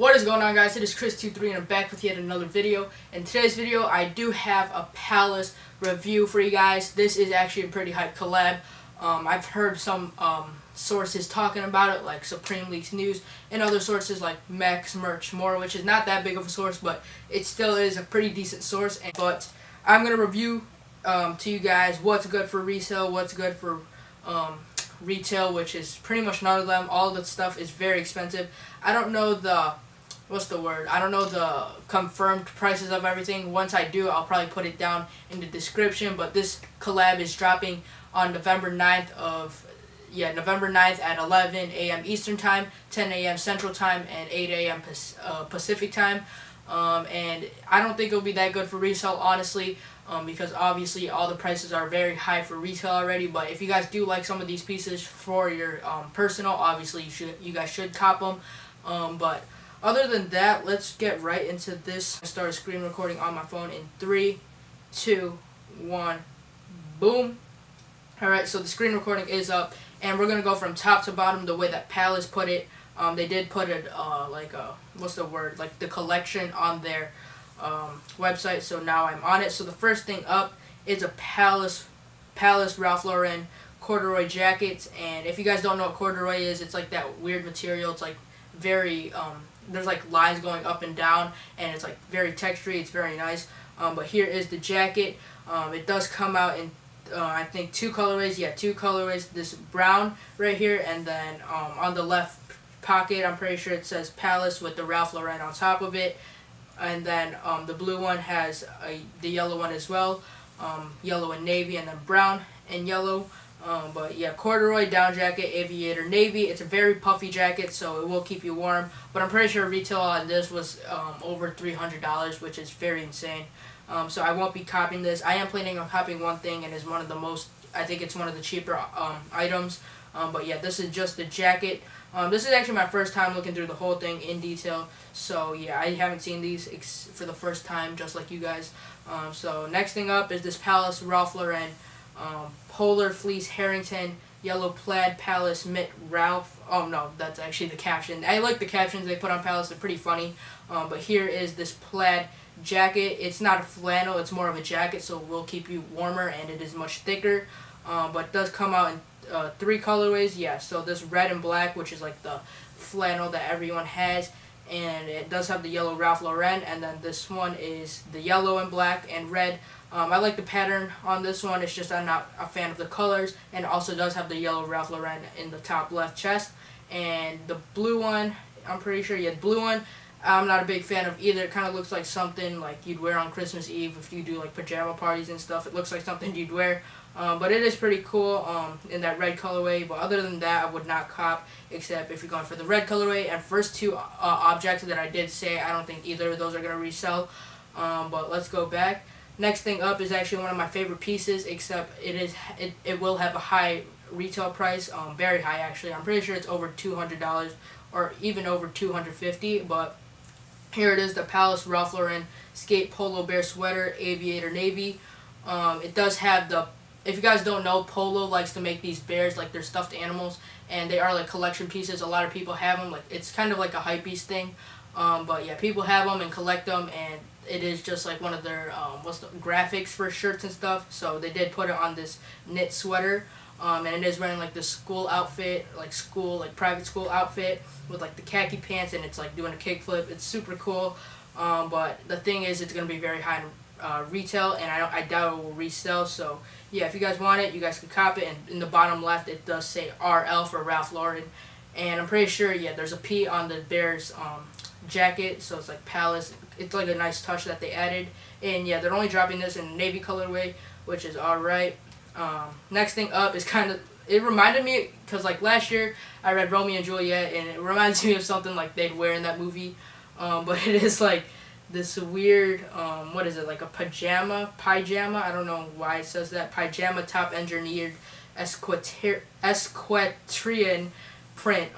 What is going on, guys? It is Chris23 and I'm back with yet another video. In today's video I do have a Palazzo review for you guys. This is actually a pretty hype collab. I've heard some sources talking about it, like Supreme Leaks News, and other sources like Max Merch More, which is not that big of a source, but it still is a pretty decent source. But I'm going to review to you guys what's good for resale, what's good for retail, which is pretty much none of them. All of the stuff is very expensive. I don't know the I don't know the confirmed prices of everything. Once I do, I'll probably put it down in the description. But this collab is dropping on November 9th at 11 a.m. Eastern Time, 10 a.m. Central Time, and 8 a.m. Pacific Time. And I don't think it'll be that good for resale, honestly, because obviously all the prices are very high for retail already. But if you guys do like some of these pieces for your personal, obviously you guys should cop them. But other than that, let's get right into this. I start a screen recording on my phone in 3, 2, 1, boom. Alright, so the screen recording is up, and we're going to go from top to bottom the way that Palazzo put it. They did put it, like the collection on their website, so now I'm on it. So the first thing up is a Palazzo Ralph Lauren corduroy jacket, and if you guys don't know what corduroy is, it's like that weird material. It's like very, there's like lines going up and down, and it's like very textury. It's very nice. But here is the jacket. It does come out in I think two colorways. Yeah, two colorways. This brown right here, and then on the left pocket, I'm pretty sure it says Palazzo with the Ralph Lauren on top of it. And then the blue one has the yellow one as well, yellow and navy, and then brown and yellow. But yeah, corduroy down jacket, aviator navy. It's a very puffy jacket, so it will keep you warm. But I'm pretty sure retail on this was over $300, which is very insane. So I won't be copying this. I am planning on copying one thing, and is one of the most, I think it's one of the cheaper items. But yeah, this is just the jacket. This is actually my first time looking through the whole thing in detail. So yeah, I haven't seen these for the first time, just like you guys. So next thing up is this Palazzo Ralph Lauren Polar Fleece Harrington Yellow Plaid Palazzo Mint Ralph. Oh no, that's actually the caption. I like the captions they put on Palazzo. They're pretty funny. But here is this plaid jacket. It's not a flannel, it's more of a jacket, so it will keep you warmer, and it is much thicker. But it does come out in 3 colorways. Yeah, so this red and black, which is like the flannel that everyone has, and it does have the yellow Ralph Lauren, and then this one is the yellow and black and red. I like the pattern on this one. It's just I'm not a fan of the colors, and it also does have the yellow Ralph Lauren in the top left chest. And the blue one, I'm pretty sure, yeah, the blue one, I'm not a big fan of either. It kind of looks like something like you'd wear on Christmas Eve if you do like pajama parties and stuff. It looks like something you'd wear. But it is pretty cool in that red colorway. But other than that, I would not cop, except if you're going for the red colorway. And first two objects that I did say, I don't think either of those are going to resell. But let's go back. Next thing up is actually one of my favorite pieces, except it will have a high retail price, very high actually. I'm pretty sure it's over $200 or even over $250. But here it is, the Palazzo Ralph Lauren Skate Polo Bear Sweater Aviator Navy. It does have the, if you guys don't know, Polo likes to make these bears like they're stuffed animals, and they are like collection pieces. A lot of people have them. Like, it's kind of like a hypebeast thing. But yeah, people have them and collect them, and it is just like one of their graphics for shirts and stuff. So they did put it on this knit sweater, and it is wearing like the school outfit, like private school outfit with like the khaki pants, and it's like doing a kickflip. It's super cool. But the thing is, it's gonna be very high in retail, and I doubt it will resell. So yeah, if you guys want it, you guys can cop it. And in the bottom left, it does say RL for Ralph Lauren, and I'm pretty sure, yeah, there's a P on the bear's jacket, so it's like Palazzo. It's like a nice touch that they added. And yeah, they're only dropping this in navy colorway, which is alright. Next thing up is kind of, it reminded me, because like last year I read Romeo and Juliet, and it reminds me of something like they'd wear in that movie. But it is like this weird, what is it, like a pajama, I don't know why it says that, pajama top engineered equestrian print.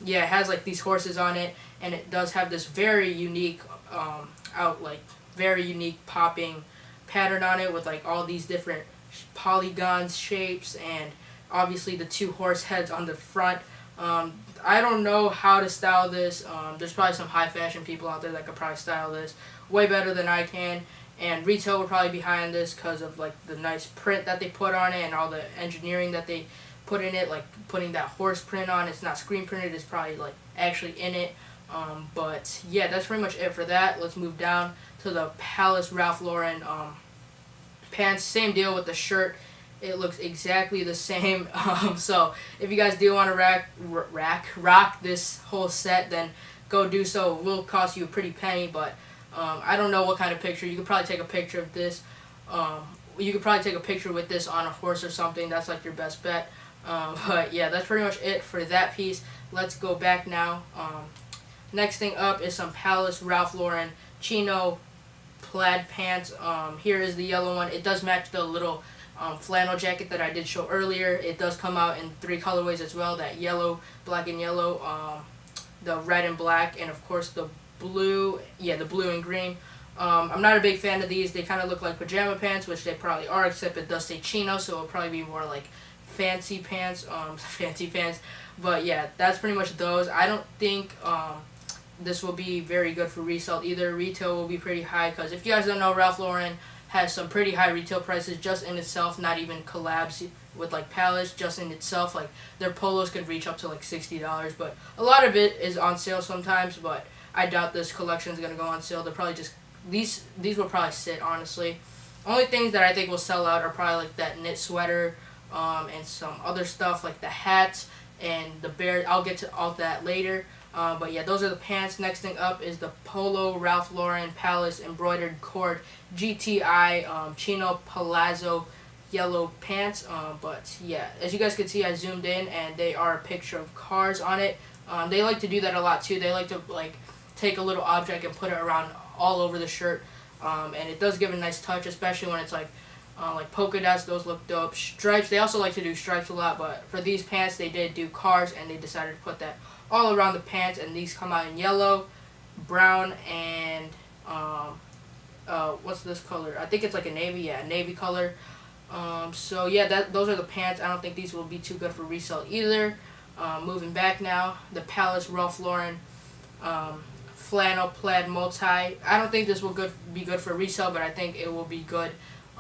Yeah, it has like these horses on it, and it does have this very unique very unique popping pattern on it with like all these different polygons, shapes, and obviously the 2 horse heads on the front. I don't know how to style this. There's probably some high fashion people out there that could probably style this way better than I can. And retail will probably be behind this because of like the nice print that they put on it and all the engineering that they put in it, like putting that horse print on. It's not screen printed, it's probably like actually in it. But yeah, that's pretty much it for that. Let's move down to the Palace Ralph Lauren pants. Same deal with the shirt. It looks exactly the same. So if you guys do want to rock this whole set, then go do so. It will cost you a pretty penny, but I don't know what kind of picture. You could probably take a picture of this. You could probably take a picture with this on a horse or something. That's like your best bet. But yeah, that's pretty much it for that piece. Let's go back now. Next thing up is some Palace Ralph Lauren Chino plaid pants. Here is the yellow one. It does match the little flannel jacket that I did show earlier. It does come out in 3 colorways as well. That yellow, black and yellow, the red and black, and of course the blue. Yeah, the blue and green. I'm not a big fan of these. They kind of look like pajama pants, which they probably are, except it does say Chino, so it'll probably be more like fancy pants, fancy pants. But yeah, that's pretty much those. I don't think this will be very good for resale either. Retail will be pretty high, because if you guys don't know, Ralph Lauren has some pretty high retail prices just in itself, not even collabs with like Palace, just in itself. Like their polos could reach up to like $60, but a lot of it is on sale sometimes. But I doubt this collection is gonna go on sale. They're probably just these will probably sit, honestly. Only things that I think will sell out are probably like that knit sweater, and some other stuff like the hats and the bear. I'll get to all that later. But yeah, those are the pants. Next thing up is the Polo Ralph Lauren Palace Embroidered Cord GTI Chino Palazzo yellow pants. But yeah, as you guys can see, I zoomed in and they are a picture of cars on it. They like to do that a lot too. They like to like take a little object and put it around all over the shirt. And it does give a nice touch, especially when it's like polka dots. Those look dope. Stripes, they also like to do stripes a lot, but for these pants they did do cars, and they decided to put that all around the pants. And these come out in yellow, brown, and what's this color? I think it's like a navy. Yeah, navy color. So yeah, those are the pants. I don't think these will be too good for resale either. Moving back now, the Palace Ralph Lauren flannel plaid multi. I don't think this will be good for resale, but I think it will be good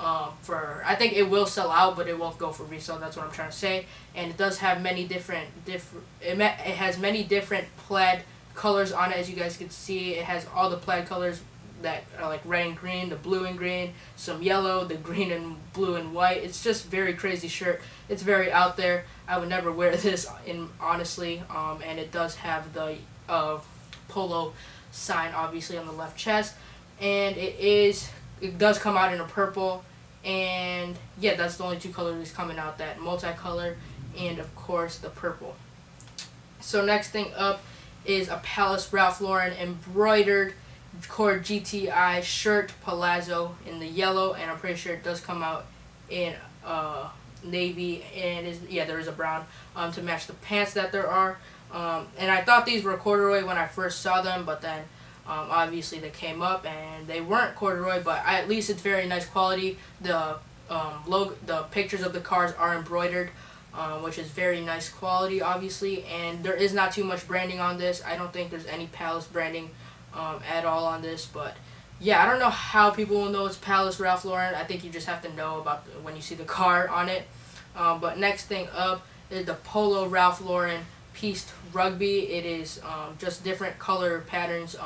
I think it will sell out, but it won't go for resale. That's what I'm trying to say. And it does have many different it has many different plaid colors on it, as you guys can see. It has all the plaid colors that are like red and green, the blue and green, some yellow, the green and blue and white. It's just very crazy shirt. It's very out there. I would never wear this honestly. And it does have the Polo sign obviously on the left chest, and it does come out in a purple. And yeah, that's the only 2 colors coming out, that multicolor and of course the purple. So next thing up is a Palace Ralph Lauren Embroidered Cord GTI shirt Palazzo in the yellow, and I'm pretty sure it does come out in navy, and there is a brown to match the pants that there are. And I thought these were corduroy when I first saw them, but then obviously they came up and they weren't corduroy, but at least it's very nice quality. The the pictures of the cars are embroidered, which is very nice quality obviously, and there is not too much branding on this. I don't think there's any Palace branding at all on this, but yeah, I don't know how people will know it's Palace Ralph Lauren. I think you just have to know about when you see the car on it. But next thing up is the Polo Ralph Lauren pieced Rugby. It is just different color patterns,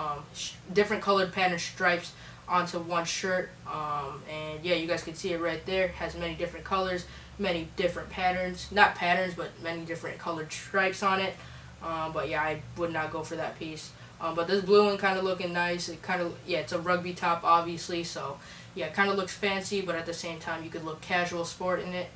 different colored pattern stripes onto one shirt. And yeah, you guys can see it right there. It has many different colors, many different patterns. Not patterns, but many different colored stripes on it. But yeah, I would not go for that piece. But this blue one kind of looking nice. It kind of, yeah, it's a Rugby top obviously, so yeah, it kind of looks fancy, but at the same time you could look casual sport in it.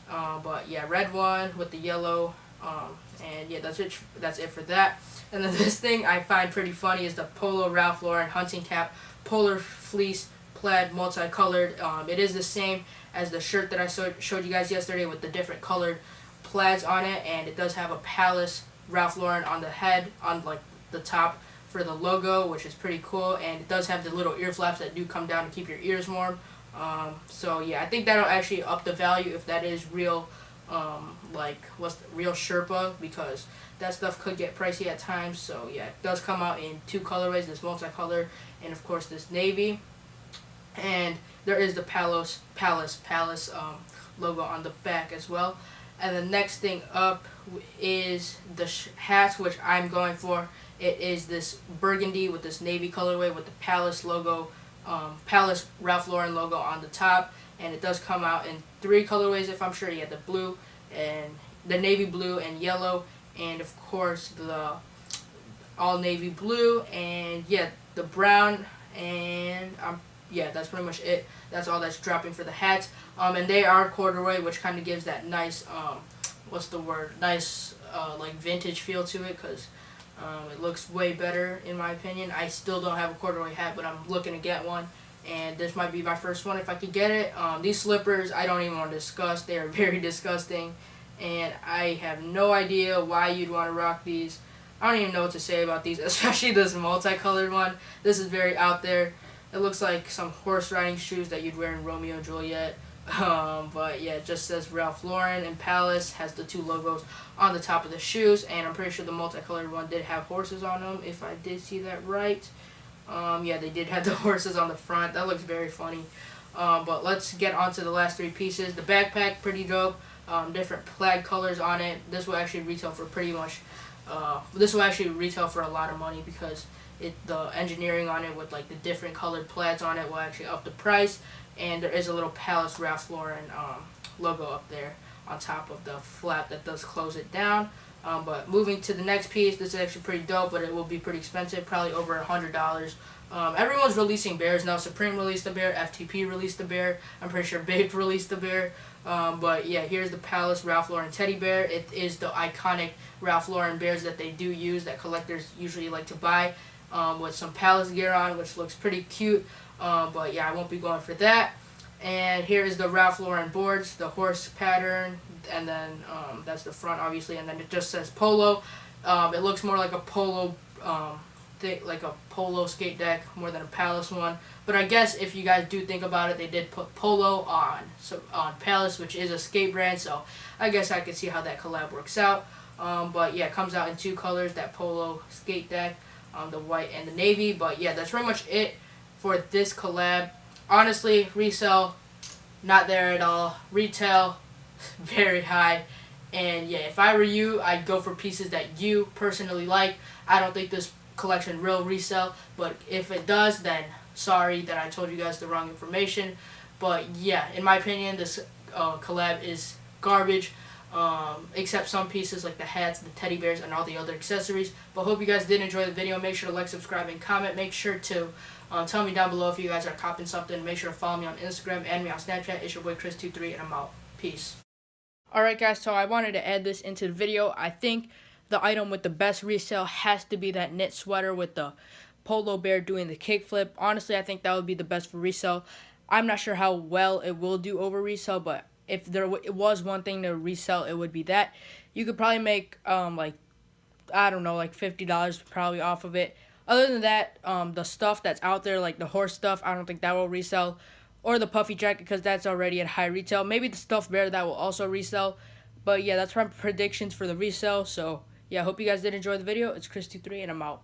But yeah, red one with the yellow. And yeah, that's it for that. And then this thing I find pretty funny is the Polo Ralph Lauren hunting cap polar fleece plaid multicolored. It is the same as the shirt that I showed you guys yesterday with the different colored plaids on it, and it does have a Palace Ralph Lauren on the head, on like the top for the logo, which is pretty cool. And it does have the little ear flaps that do come down to keep your ears warm. So yeah, I think that'll actually up the value if that is real like what's the real Sherpa, because that stuff could get pricey at times. So yeah, it does come out in 2 colorways, this multicolor and of course this navy. And there is the Palace logo on the back as well. And the next thing up is the hats, which I'm going for. It is this burgundy with this navy colorway with the Palace logo, Palace Ralph Lauren logo on the top. And it does come out in 3 colorways, if I'm sure. You have the blue and the navy blue and yellow, and of course the all navy blue, and yeah, the brown, and yeah, that's pretty much it. That's all that's dropping for the hats. And they are corduroy, which kind of gives that nice what's the word? Nice like vintage feel to it, because it looks way better in my opinion. I still don't have a corduroy hat, but I'm looking to get one. And this might be my first one if I could get it. These slippers, I don't even want to discuss. They are very disgusting. And I have no idea why you'd want to rock these. I don't even know what to say about these, especially this multicolored one. This is very out there. It looks like some horse riding shoes that you'd wear in Romeo and Juliet. But yeah, it just says Ralph Lauren and Palace, has the 2 logos on the top of the shoes. And I'm pretty sure the multicolored one did have horses on them, if I did see that right. Yeah, they did have the horses on the front. That looks very funny. But let's get on to the last 3 pieces. The backpack, pretty dope. Different plaid colors on it. This will actually retail for pretty much, this will actually retail for a lot of money, because the engineering on it with like the different colored plaids on it will actually up the price. And there is a little Palace Ralph Lauren logo up there on top of the flap that does close it down. But moving to the next piece, this is actually pretty dope, but it will be pretty expensive, probably over $100. Everyone's releasing bears now. Supreme released a bear, FTP released a bear, I'm pretty sure Babe released a bear. But yeah, here's the Palace Ralph Lauren teddy bear. It is the iconic Ralph Lauren bears that they do use, that collectors usually like to buy, with some Palace gear on, which looks pretty cute. But yeah, I won't be going for that. And here is the Ralph Lauren boards, the horse pattern, and then that's the front obviously, and then it just says Polo. It looks more like a Polo like a Polo skate deck more than a Palace one. But I guess if you guys do think about it, they did put Polo on Palace, which is a skate brand, so I guess I could see how that collab works out. But yeah, it comes out in 2 colors, that Polo skate deck, the white and the navy. But yeah, that's pretty much it for this collab. Honestly, resell, not there at all. Retail, very high. And yeah, if I were you, I'd go for pieces that you personally like. I don't think this collection will resell, but if it does, then sorry that I told you guys the wrong information. But yeah, in my opinion, this collab is garbage, except some pieces like the hats, the teddy bears, and all the other accessories. But hope you guys did enjoy the video. Make sure to like, subscribe, and comment. Make sure to tell me down below if you guys are copping something. Make sure to follow me on Instagram and me on Snapchat. It's your boy Chris23, and I'm out. Peace. Alright guys, so I wanted to add this into the video. I think the item with the best resale has to be that knit sweater with the polo bear doing the kickflip. Honestly, I think that would be the best for resale. I'm not sure how well it will do over resale, but if there was one thing to resell, it would be that. You could probably make like, I don't know, like $50 probably off of it. Other than that, the stuff that's out there, like the horse stuff, I don't think that will resell. Or the puffy jacket, because that's already at high retail. Maybe the stuffed bear, that will also resell. But yeah, that's my predictions for the resale. So yeah, I hope you guys did enjoy the video. It's Chris23, and I'm out.